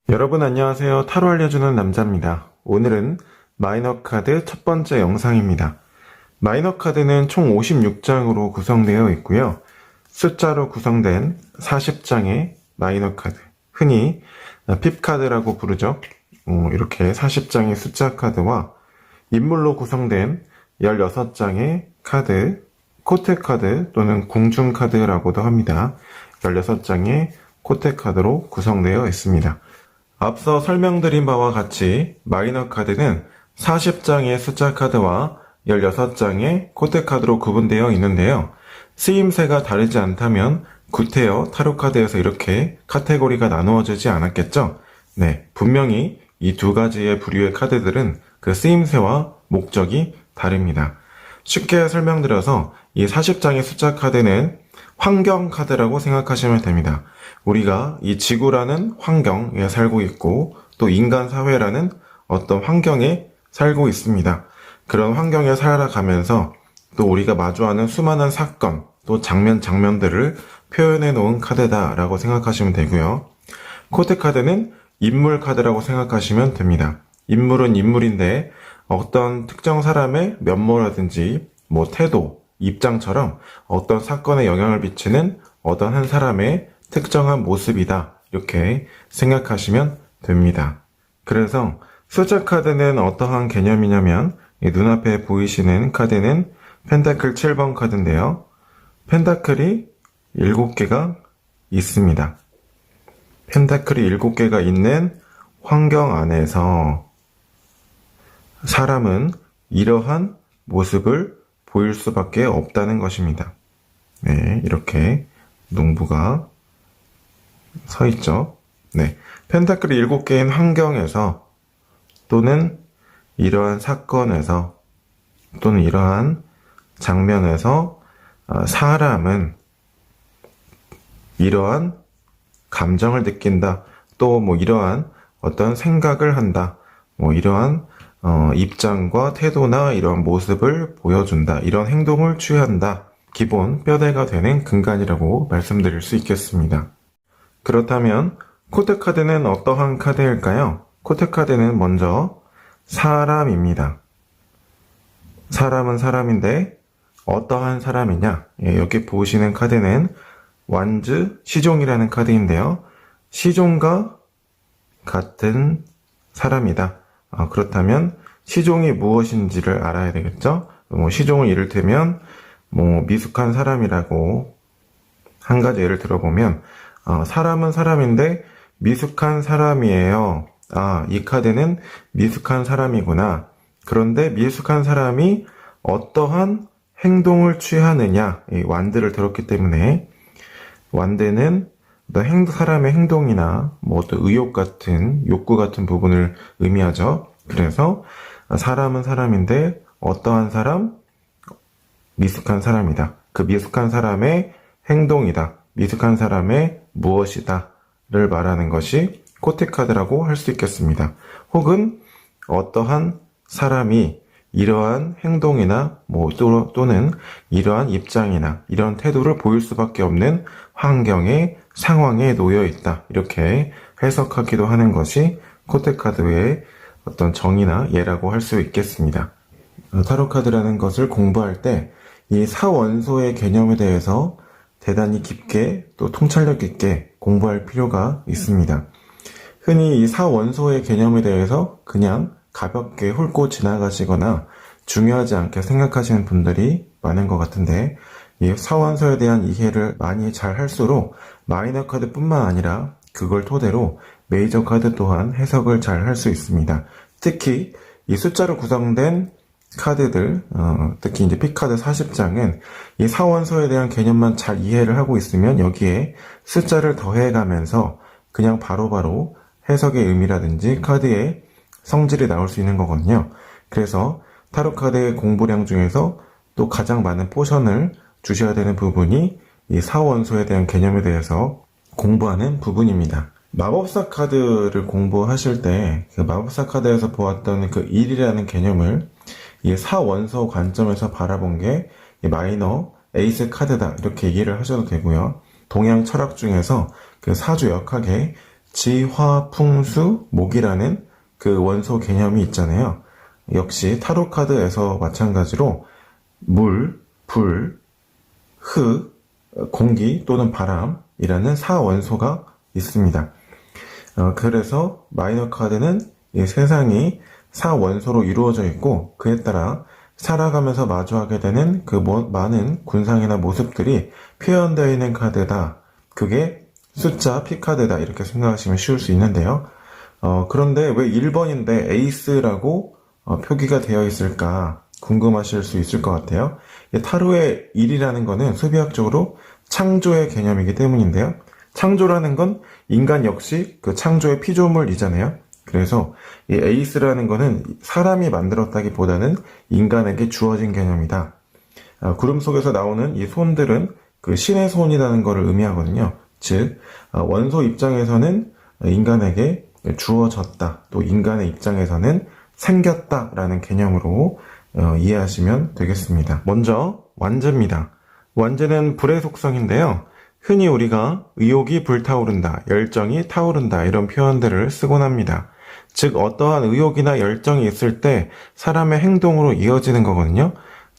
여러분 안녕하세요. 타로 알려주는 남자입니다. 오늘은 마이너 카드 첫 번째 영상입니다. 마이너 카드는 총 56장으로 구성되어 있고요. 숫자로 구성된 40장의 마이너 카드, 흔히 핍 카드라고 부르죠. 이렇게 40장의 숫자 카드와 인물로 구성된 16장의 카드, 코트 카드 또는 궁중 카드라고도 합니다. 16장의 코트 카드로 구성되어 있습니다. 앞서 설명드린 바와 같이 마이너 카드는 40장의 숫자 카드와 16장의 코트 카드로 구분되어 있는데요. 쓰임새가 다르지 않다면 구테어 타로 카드에서 이렇게 카테고리가 나누어지지 않았겠죠? 네, 분명히 이 두 가지의 부류의 카드들은 그 쓰임새와 목적이 다릅니다. 쉽게 설명드려서 이 40장의 숫자 카드는 환경 카드라고 생각하시면 됩니다. 우리가 이 지구라는 환경에 살고 있고 또 인간 사회라는 어떤 환경에 살고 있습니다. 그런 환경에 살아가면서 또 우리가 마주하는 수많은 사건 또 장면들을 표현해 놓은 카드다라고 생각하시면 되고요. 코트 카드는 인물 카드라고 생각하시면 됩니다. 인물은 인물인데 어떤 특정 사람의 면모라든지 태도, 입장처럼 어떤 사건에 영향을 미치는 어떤 한 사람의 특정한 모습이다. 이렇게 생각하시면 됩니다. 그래서 숫자 카드는 어떠한 개념이냐면 이 눈앞에 보이시는 카드는 펜타클 7번 카드인데요. 펜타클이 7개가 있습니다. 펜타클이 7개가 있는 환경 안에서 사람은 이러한 모습을 보일 수밖에 없다는 것입니다. 네, 이렇게 농부가 서 있죠. 네, 펜타클이 7개인 환경에서 또는 이러한 사건에서 또는 이러한 장면에서 사람은 이러한 감정을 느낀다. 또 이러한 어떤 생각을 한다. 이러한 입장과 태도나 이런 모습을 보여준다. 이런 행동을 취한다. 기본 뼈대가 되는 근간이라고 말씀드릴 수 있겠습니다. 그렇다면 코트 카드는 어떠한 카드일까요? 코트 카드는 먼저 사람입니다. 사람은 사람인데 어떠한 사람이냐? 여기 보시는 카드는 완즈 시종이라는 카드인데요. 시종과 같은 사람이다. 그렇다면 시종이 무엇인지를 알아야 되겠죠? 시종을 이를테면 미숙한 사람이라고 한 가지 예를 들어보면 사람은 사람인데 미숙한 사람이에요. 이 카드는 미숙한 사람이구나. 그런데 미숙한 사람이 어떠한 행동을 취하느냐, 이 완드를 들었기 때문에 완드는 사람의 행동이나 어떤 의욕 같은 욕구 같은 부분을 의미하죠. 그래서 사람은 사람인데 어떠한 사람? 미숙한 사람이다. 그 미숙한 사람의 행동이다. 미숙한 사람의 무엇이다 를 말하는 것이 코트 카드라고 할 수 있겠습니다. 혹은 어떠한 사람이 이러한 행동이나 또는 이러한 입장이나 이런 태도를 보일 수밖에 없는 환경에 상황에 놓여 있다. 이렇게 해석하기도 하는 것이 코트 카드의 어떤 정의나 예라고 할 수 있겠습니다. 타로 카드라는 것을 공부할 때 이 사원소의 개념에 대해서 대단히 깊게 또 통찰력 있게 공부할 필요가 있습니다. 흔히 이 사원소의 개념에 대해서 그냥 가볍게 훑고 지나가시거나 중요하지 않게 생각하시는 분들이 많은 것 같은데 이 사원소에 대한 이해를 많이 잘 할수록 마이너 카드뿐만 아니라 그걸 토대로 메이저 카드 또한 해석을 잘 할 수 있습니다. 특히 이 숫자로 구성된 카드들, 특히 이제 픽카드 40장은 이 사원소에 대한 개념만 잘 이해를 하고 있으면 여기에 숫자를 더해가면서 그냥 바로바로 해석의 의미라든지 카드의 성질이 나올 수 있는 거거든요. 그래서 타로 카드의 공부량 중에서 또 가장 많은 포션을 주셔야 되는 부분이 이 사원소에 대한 개념에 대해서 공부하는 부분입니다. 마법사 카드를 공부하실 때 그 마법사 카드에서 보았던 그 1이라는 개념을 이 사원소 관점에서 바라본 게 이 마이너 에이스 카드다 이렇게 얘기를 하셔도 되고요. 동양 철학 중에서 그 사주역학의 지화풍수 목이라는 그 원소 개념이 있잖아요. 역시 타로 카드에서 마찬가지로 물, 불, 흙, 공기 또는 바람이라는 4원소가 있습니다. 그래서 마이너 카드는 이 세상이 4원소로 이루어져 있고 그에 따라 살아가면서 마주하게 되는 그 많은 군상이나 모습들이 표현되어 있는 카드다. 그게 숫자 P카드다. 이렇게 생각하시면 쉬울 수 있는데요. 그런데 왜 1번인데 에이스라고 표기가 되어 있을까 궁금하실 수 있을 것 같아요. 타로의 1이라는 거는 수비학적으로 창조의 개념이기 때문인데요. 창조라는 건 인간 역시 그 창조의 피조물이잖아요. 그래서 이 에이스라는 거는 사람이 만들었다기보다는 인간에게 주어진 개념이다. 구름 속에서 나오는 이 손들은 그 신의 손이라는 것을 의미하거든요. 즉 원소 입장에서는 인간에게 주어졌다. 또 인간의 입장에서는 생겼다라는 개념으로 이해하시면 되겠습니다. 먼저 완제입니다. 완제는 불의 속성인데요. 흔히 우리가 의욕이 불타오른다, 열정이 타오른다 이런 표현들을 쓰곤 합니다. 즉 어떠한 의욕이나 열정이 있을 때 사람의 행동으로 이어지는 거거든요.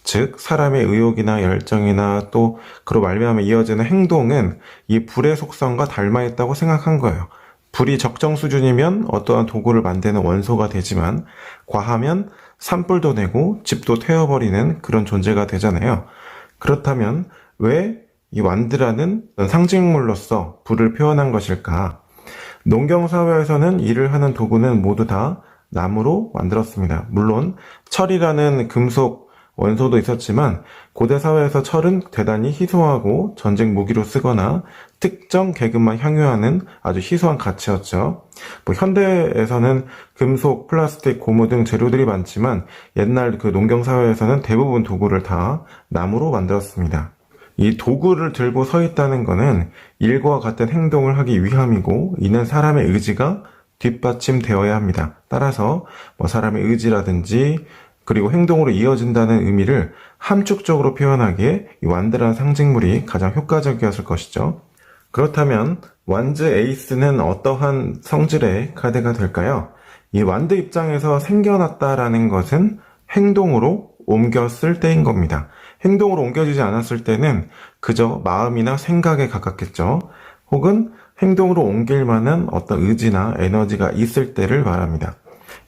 즉 사람의 의욕이나 열정이나 또 그로 말미암아 이어지는 행동은 이 불의 속성과 닮아 있다고 생각한 거예요. 불이 적정 수준이면 어떠한 도구를 만드는 원소가 되지만 과하면 산불도 내고 집도 태워버리는 그런 존재가 되잖아요. 그렇다면 왜 이 완드라는 상징물로서 불을 표현한 것일까? 농경사회에서는 일을 하는 도구는 모두 다 나무로 만들었습니다. 물론 철이라는 금속 원소도 있었지만 고대 사회에서 철은 대단히 희소하고 전쟁 무기로 쓰거나 특정 계급만 향유하는 아주 희소한 가치였죠. 현대에서는 금속, 플라스틱, 고무 등 재료들이 많지만 옛날 그 농경 사회에서는 대부분 도구를 다 나무로 만들었습니다. 이 도구를 들고 서 있다는 것은 일과 같은 행동을 하기 위함이고 이는 사람의 의지가 뒷받침되어야 합니다. 따라서 사람의 의지라든지 그리고 행동으로 이어진다는 의미를 함축적으로 표현하기에 이 완드라는 상징물이 가장 효과적이었을 것이죠. 그렇다면 완즈 에이스는 어떠한 성질의 카드가 될까요? 이 완드 입장에서 생겨났다라는 것은 행동으로 옮겼을 때인 겁니다. 행동으로 옮겨지지 않았을 때는 그저 마음이나 생각에 가깝겠죠. 혹은 행동으로 옮길 만한 어떤 의지나 에너지가 있을 때를 말합니다.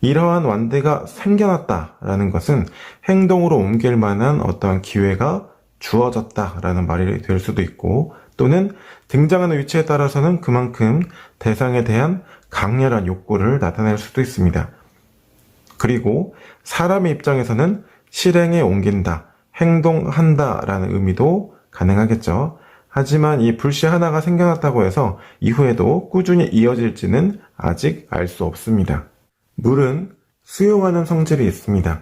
이러한 완드가 생겨났다라는 것은 행동으로 옮길 만한 어떠한 기회가 주어졌다라는 말이 될 수도 있고 또는 등장하는 위치에 따라서는 그만큼 대상에 대한 강렬한 욕구를 나타낼 수도 있습니다. 그리고 사람의 입장에서는 실행에 옮긴다, 행동한다 라는 의미도 가능하겠죠. 하지만 이 불씨 하나가 생겨났다고 해서 이후에도 꾸준히 이어질지는 아직 알 수 없습니다. 물은 수용하는 성질이 있습니다.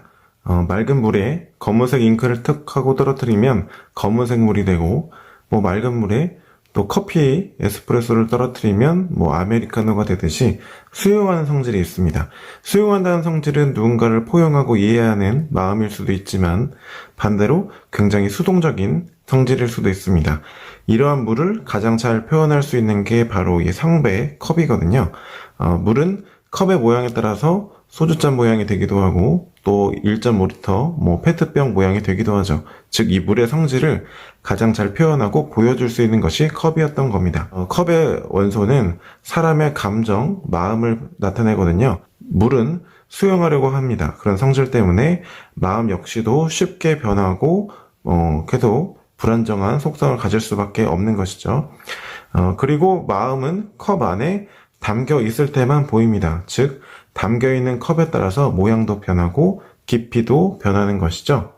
맑은 물에 검은색 잉크를 툭 하고 떨어뜨리면 검은색 물이 되고 맑은 물에 또 커피, 에스프레소를 떨어뜨리면 아메리카노가 되듯이 수용하는 성질이 있습니다. 수용한다는 성질은 누군가를 포용하고 이해하는 마음일 수도 있지만 반대로 굉장히 수동적인 성질일 수도 있습니다. 이러한 물을 가장 잘 표현할 수 있는 게 바로 이 성배 컵이거든요. 물은 컵의 모양에 따라서 소주잔 모양이 되기도 하고 또 1.5리터 페트병 모양이 되기도 하죠. 즉 이 물의 성질을 가장 잘 표현하고 보여줄 수 있는 것이 컵이었던 겁니다. 컵의 원소는 사람의 감정, 마음을 나타내거든요. 물은 수용하려고 합니다. 그런 성질 때문에 마음 역시도 쉽게 변하고 계속 불안정한 속성을 가질 수밖에 없는 것이죠. 그리고 마음은 컵 안에 담겨 있을 때만 보입니다. 즉 담겨있는 컵에 따라서 모양도 변하고 깊이도 변하는 것이죠.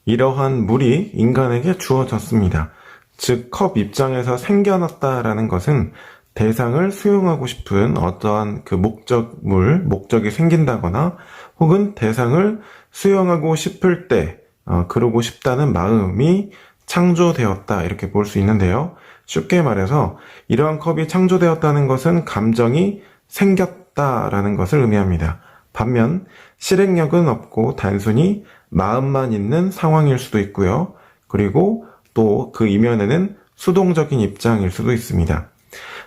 이러한 물이 인간에게 주어졌습니다. 즉 컵 입장에서 생겨났다라는 것은 대상을 수용하고 싶은 어떠한 그 목적이 생긴다거나 혹은 대상을 수용하고 싶을 때 그러고 싶다는 마음이 창조되었다 이렇게 볼 수 있는데요. 쉽게 말해서 이러한 컵이 창조되었다는 것은 감정이 생겼다라는 것을 의미합니다. 반면 실행력은 없고 단순히 마음만 있는 상황일 수도 있고요. 그리고 또 그 이면에는 수동적인 입장일 수도 있습니다.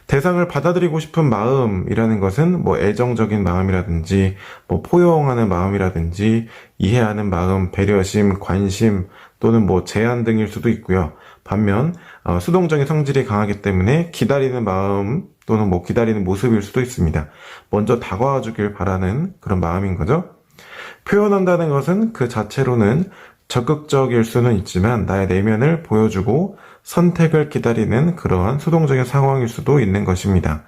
대상을 받아들이고 싶은 마음이라는 것은 뭐 애정적인 마음이라든지 뭐 포용하는 마음이라든지 이해하는 마음, 배려심, 관심 또는 뭐 제한 등일 수도 있고요. 반면 수동적인 성질이 강하기 때문에 기다리는 마음 또는 뭐 기다리는 모습일 수도 있습니다. 먼저 다가와 주길 바라는 그런 마음인 거죠. 표현한다는 것은 그 자체로는 적극적일 수는 있지만 나의 내면을 보여주고 선택을 기다리는 그러한 수동적인 상황일 수도 있는 것입니다.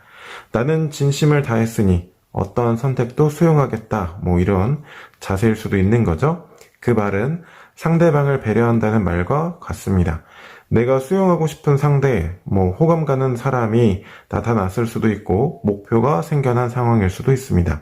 나는 진심을 다했으니 어떠한 선택도 수용하겠다. 뭐 이런 자세일 수도 있는 거죠. 그 말은 상대방을 배려한다는 말과 같습니다. 내가 수용하고 싶은 상대, 뭐 호감 가는 사람이 나타났을 수도 있고 목표가 생겨난 상황일 수도 있습니다.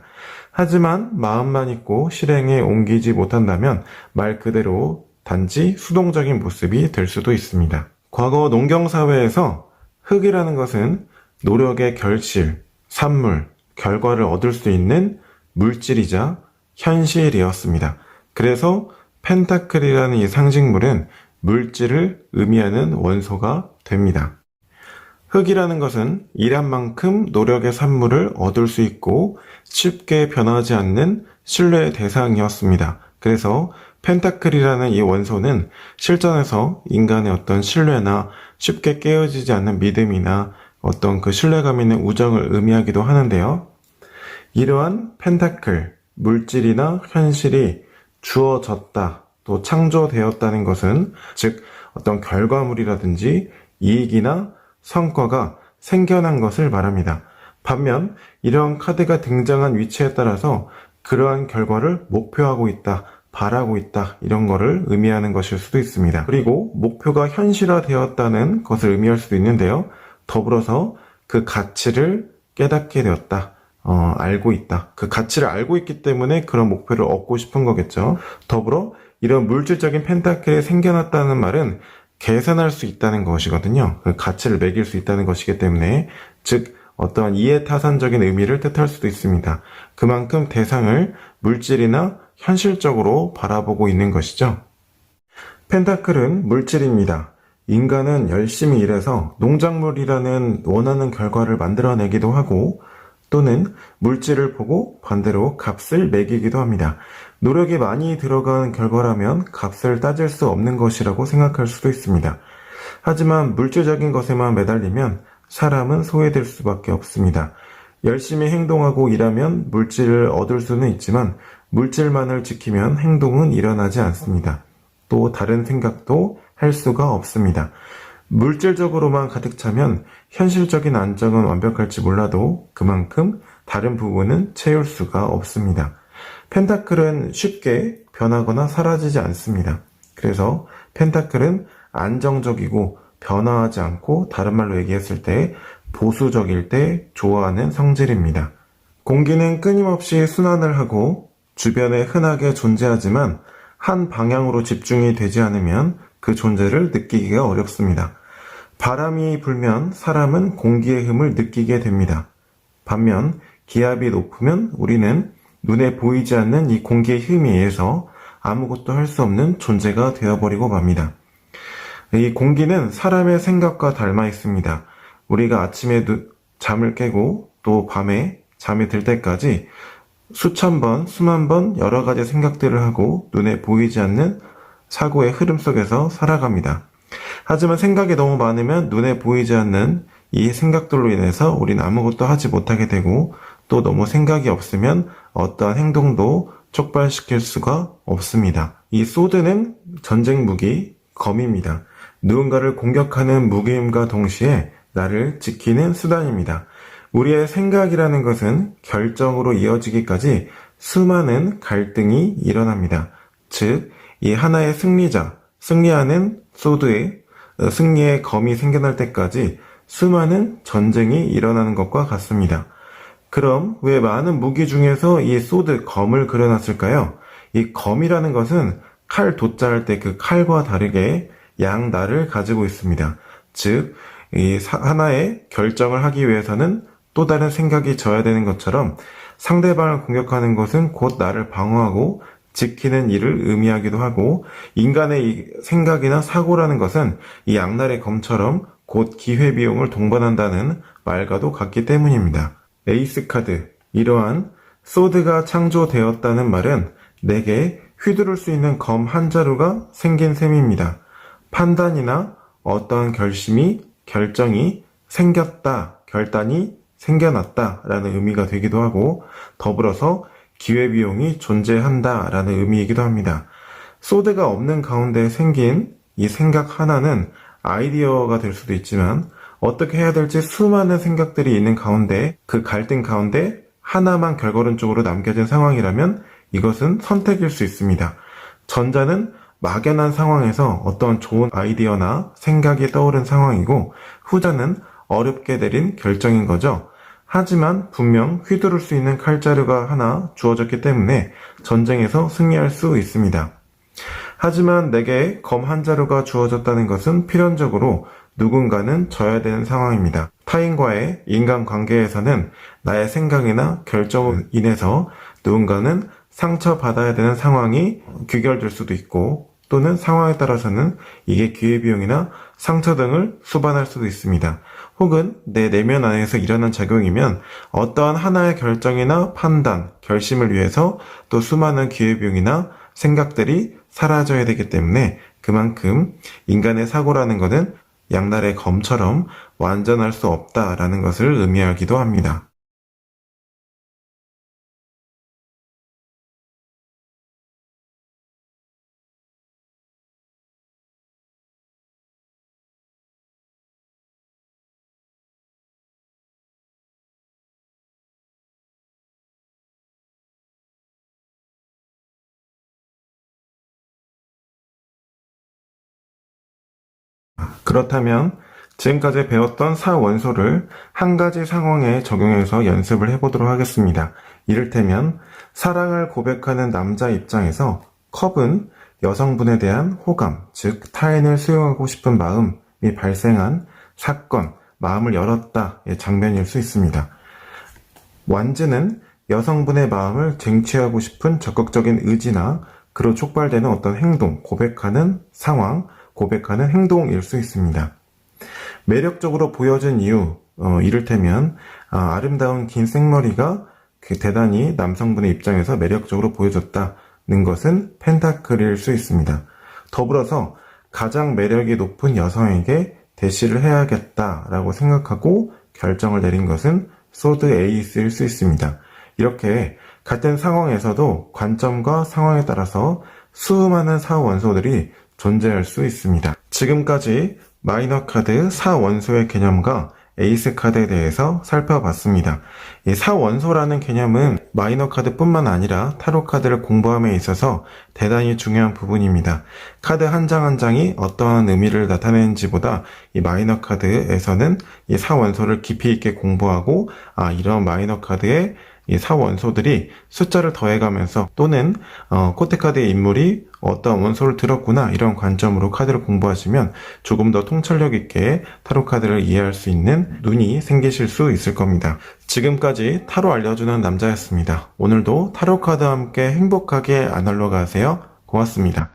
하지만 마음만 있고 실행에 옮기지 못한다면 말 그대로 단지 수동적인 모습이 될 수도 있습니다. 과거 농경사회에서 흙이라는 것은 노력의 결실, 산물, 결과를 얻을 수 있는 물질이자 현실이었습니다. 그래서 펜타클이라는 이 상징물은 물질을 의미하는 원소가 됩니다. 흙이라는 것은 일한 만큼 노력의 산물을 얻을 수 있고 쉽게 변하지 않는 신뢰의 대상이었습니다. 그래서 펜타클이라는 이 원소는 실전에서 인간의 어떤 신뢰나 쉽게 깨어지지 않는 믿음이나 어떤 그 신뢰감 있는 우정을 의미하기도 하는데요. 이러한 펜타클, 물질이나 현실이 주어졌다, 또 창조되었다는 것은 즉 어떤 결과물이라든지 이익이나 성과가 생겨난 것을 말합니다. 반면 이러한 카드가 등장한 위치에 따라서 그러한 결과를 목표하고 있다, 바라고 있다 이런 거를 의미하는 것일 수도 있습니다. 그리고 목표가 현실화되었다는 것을 의미할 수도 있는데요. 더불어서 그 가치를 깨닫게 되었다. 알고 있다. 그 가치를 알고 있기 때문에 그런 목표를 얻고 싶은 거겠죠. 더불어 이런 물질적인 펜타클이 생겨났다는 말은 계산할 수 있다는 것이거든요. 그 가치를 매길 수 있다는 것이기 때문에 즉 어떠한 이해타산적인 의미를 뜻할 수도 있습니다. 그만큼 대상을 물질이나 현실적으로 바라보고 있는 것이죠. 펜타클은 물질입니다. 인간은 열심히 일해서 농작물이라는 원하는 결과를 만들어내기도 하고 또는 물질을 보고 반대로 값을 매기기도 합니다. 노력이 많이 들어간 결과라면 값을 따질 수 없는 것이라고 생각할 수도 있습니다. 하지만 물질적인 것에만 매달리면 사람은 소외될 수밖에 없습니다. 열심히 행동하고 일하면 물질을 얻을 수는 있지만 물질만을 지키면 행동은 일어나지 않습니다. 또 다른 생각도 할 수가 없습니다. 물질적으로만 가득 차면 현실적인 안정은 완벽할지 몰라도 그만큼 다른 부분은 채울 수가 없습니다. 펜타클은 쉽게 변하거나 사라지지 않습니다. 그래서 펜타클은 안정적이고 변화하지 않고 다른 말로 얘기했을 때 보수적일 때 좋아하는 성질입니다. 공기는 끊임없이 순환을 하고 주변에 흔하게 존재하지만 한 방향으로 집중이 되지 않으면 그 존재를 느끼기가 어렵습니다. 바람이 불면 사람은 공기의 힘을 느끼게 됩니다. 반면 기압이 높으면 우리는 눈에 보이지 않는 이 공기의 힘에 의해서 아무것도 할 수 없는 존재가 되어버리고 맙니다. 이 공기는 사람의 생각과 닮아 있습니다. 우리가 아침에 잠을 깨고 또 밤에 잠이 들 때까지 수천 번, 수만 번 여러 가지 생각들을 하고 눈에 보이지 않는 사고의 흐름 속에서 살아갑니다. 하지만 생각이 너무 많으면 눈에 보이지 않는 이 생각들로 인해서 우리는 아무것도 하지 못하게 되고 또 너무 생각이 없으면 어떠한 행동도 촉발시킬 수가 없습니다. 이 소드는 전쟁 무기, 검입니다. 누군가를 공격하는 무기임과 동시에 나를 지키는 수단입니다. 우리의 생각이라는 것은 결정으로 이어지기까지 수많은 갈등이 일어납니다. 즉, 이 하나의 승리자, 승리하는 소드의 승리의 검이 생겨날 때까지 수많은 전쟁이 일어나는 것과 같습니다. 그럼 왜 많은 무기 중에서 이 소드, 검을 그려놨을까요? 이 검이라는 것은 칼 도자할 때 그 칼과 다르게 양날을 가지고 있습니다. 즉, 이 하나의 결정을 하기 위해서는 또 다른 생각이 져야 되는 것처럼 상대방을 공격하는 것은 곧 나를 방어하고 지키는 일을 의미하기도 하고 인간의 이 생각이나 사고라는 것은 이 양날의 검처럼 곧 기회비용을 동반한다는 말과도 같기 때문입니다. 에이스 카드, 이러한 소드가 창조되었다는 말은 내게 휘두를 수 있는 검 한 자루가 생긴 셈입니다. 판단이나 어떠한 결정이 생겼다, 결단이 생겨났다 라는 의미가 되기도 하고, 더불어서 기회비용이 존재한다 라는 의미이기도 합니다. 소드가 없는 가운데 생긴 이 생각 하나는 아이디어가 될 수도 있지만, 어떻게 해야 될지 수많은 생각들이 있는 가운데, 그 갈등 가운데 하나만 결과론적으로 남겨진 상황이라면 이것은 선택일 수 있습니다. 전자는 막연한 상황에서 어떤 좋은 아이디어나 생각이 떠오른 상황이고, 후자는 어렵게 내린 결정인 거죠. 하지만 분명 휘두를 수 있는 칼자루가 하나 주어졌기 때문에 전쟁에서 승리할 수 있습니다. 하지만 내게 검 한 자루가 주어졌다는 것은 필연적으로 누군가는 져야 되는 상황입니다. 타인과의 인간관계에서는 나의 생각이나 결정으로 인해서 누군가는 상처받아야 되는 상황이 귀결될 수도 있고, 또는 상황에 따라서는 이게 기회비용이나 상처 등을 수반할 수도 있습니다. 혹은 내 내면 안에서 일어난 작용이면 어떠한 하나의 결정이나 판단, 결심을 위해서 또 수많은 기회비용이나 생각들이 사라져야 되기 때문에, 그만큼 인간의 사고라는 것은 양날의 검처럼 완전할 수 없다라는 것을 의미하기도 합니다. 그렇다면 지금까지 배웠던 사원소를 한 가지 상황에 적용해서 연습을 해보도록 하겠습니다. 이를테면 사랑을 고백하는 남자 입장에서 컵은 여성분에 대한 호감, 즉 타인을 수용하고 싶은 마음이 발생한 사건, 마음을 열었다의 장면일 수 있습니다. 완즈는 여성분의 마음을 쟁취하고 싶은 적극적인 의지나 그로 촉발되는 어떤 행동, 고백하는 상황, 고백하는 행동일 수 있습니다. 매력적으로 보여진 이유, 이를테면 아름다운 긴 생머리가 대단히 남성분의 입장에서 매력적으로 보여졌다는 것은 펜타클일 수 있습니다. 더불어서 가장 매력이 높은 여성에게 대시를 해야겠다라고 생각하고 결정을 내린 것은 소드 에이스일 수 있습니다. 이렇게 같은 상황에서도 관점과 상황에 따라서 수많은 사원소들이 존재할 수 있습니다. 지금까지 마이너 카드 사원소의 개념과 에이스 카드에 대해서 살펴봤습니다. 이 사원소라는 개념은 마이너 카드뿐만 아니라 타로 카드를 공부함에 있어서 대단히 중요한 부분입니다. 카드 한 장 한 장이 어떠한 의미를 나타내는지보다 이 마이너 카드에서는 이 사원소를 깊이 있게 공부하고, 이런 마이너 카드의 이 사원소들이 숫자를 더해가면서, 또는 코테카드의 인물이 어떤 원소를 들었구나, 이런 관점으로 카드를 공부하시면 조금 더 통찰력 있게 타로 카드를 이해할 수 있는 눈이 생기실 수 있을 겁니다. 지금까지 타로 알려주는 남자였습니다. 오늘도 타로 카드와 함께 행복하게 아날로그 하세요. 고맙습니다.